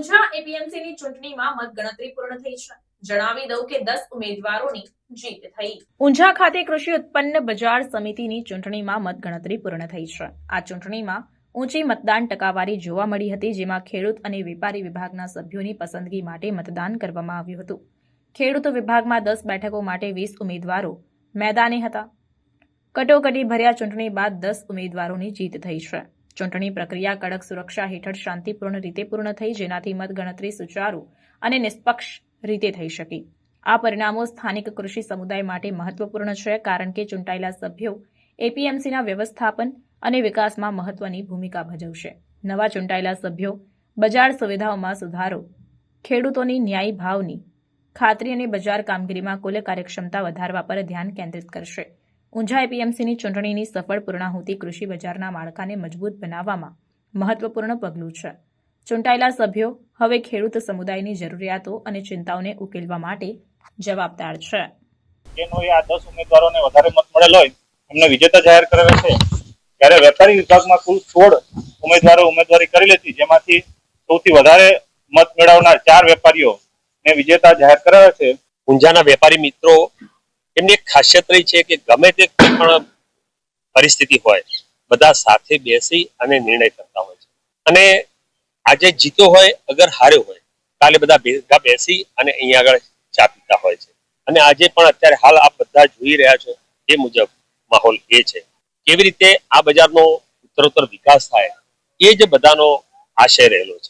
ઊંઝા એપીએમસીની ચૂંટણીમાં મતગણતરી પૂર્ણ થઈ છે. જણાવી દઉં કે 10 ઉમેદવારોની જીત થઈ. ઊંઝા ખાતે કૃષિ ઉત્પન્ન બજાર સમિતિની ચૂંટણીમાં મતગણતરી પૂર્ણ થઈ છે. આ ચૂંટણીમાં ઊંચી મતદાન ટકાવારી જોવા મળી હતી, જેમાં ખેડૂત અને વેપારી વિભાગના સભ્યોની પસંદગી માટે મતદાન કરવામાં આવ્યું હતું. ખેડૂત વિભાગમાં 10 બેઠકો માટે 20 ઉમેદવારો મેદાને હતા. કટોકટી ભર્યા ચૂંટણી બાદ 10 ઉમેદવારોની જીત થઈ છે. ચૂંટણી પ્રક્રિયા કડક સુરક્ષા હેઠળ શાંતિપૂર્ણ રીતે પૂર્ણ થઈ, જેનાથી મતગણતરી સુચારુ અને નિષ્પક્ષ રીતે થઈ શકી. આ પરિણામો સ્થાનિક કૃષિ સમુદાય માટે મહત્વપૂર્ણ છે, કારણ કે ચૂંટાયેલા સભ્યો એપીએમસીના વ્યવસ્થાપન અને વિકાસમાં મહત્વની ભૂમિકા ભજવશે. નવા ચૂંટાયેલા સભ્યો બજાર સુવિધાઓમાં સુધારો, ખેડૂતોની ન્યાયી ભાવની ખાતરી અને બજાર કામગીરીમાં કુલ કાર્યક્ષમતા વધારવા પર ધ્યાન કેન્દ્રિત કરશે. ઊંઝા એપીએમસીની ચૂંટણીની સફળ પૂર્ણાહુતિ કૃષિ બજારના માળખાને મજબૂત બનાવવામાં મહત્વપૂર્ણ પગલું છે. ચૂંટાયેલા સભ્યો હવે ખેડૂત સમુદાયની જરૂરિયાતો અને ચિંતાઓને ઉકેલવા માટે જવાબદાર છે. જેનો આ 10 ઉમેદવારોને વધારે મત મળેલ હોય એમને વિજેતા જાહેર કરેલા છે. જ્યારે વેપારી વિભાગમાં કુલ 16 ઉમેદવારો ઉમેદવારી કરેલી હતી, જેમાંથી સૌથી વધારે મત મેળવનાર 4 વેપારીઓને વિજેતા જાહેર કરેલા છે. ઊંઝાના વેપારી મિત્રો એમની એક ખાસિયત રહી છે કે ગમે તે કોઈ પણ પરિસ્થિતિ હોય, બધા સાથે બેસી અને નિર્ણય કરતા હોય છે. અને આજે જીતો હોય, અગર હાર્યો હોય, કાલે બધા ભેગા બેસી અને અહીંયા આગળ ચા પીતા હોય છે. અને આજે પણ અત્યારે હાલ આપ બધા જોઈ રહ્યા છો એ મુજબ માહોલ એ છે. કેવી રીતે આ બજારનો ઉત્તરોત્તર વિકાસ થાય એ જ બધાનો આશય રહેલો છે.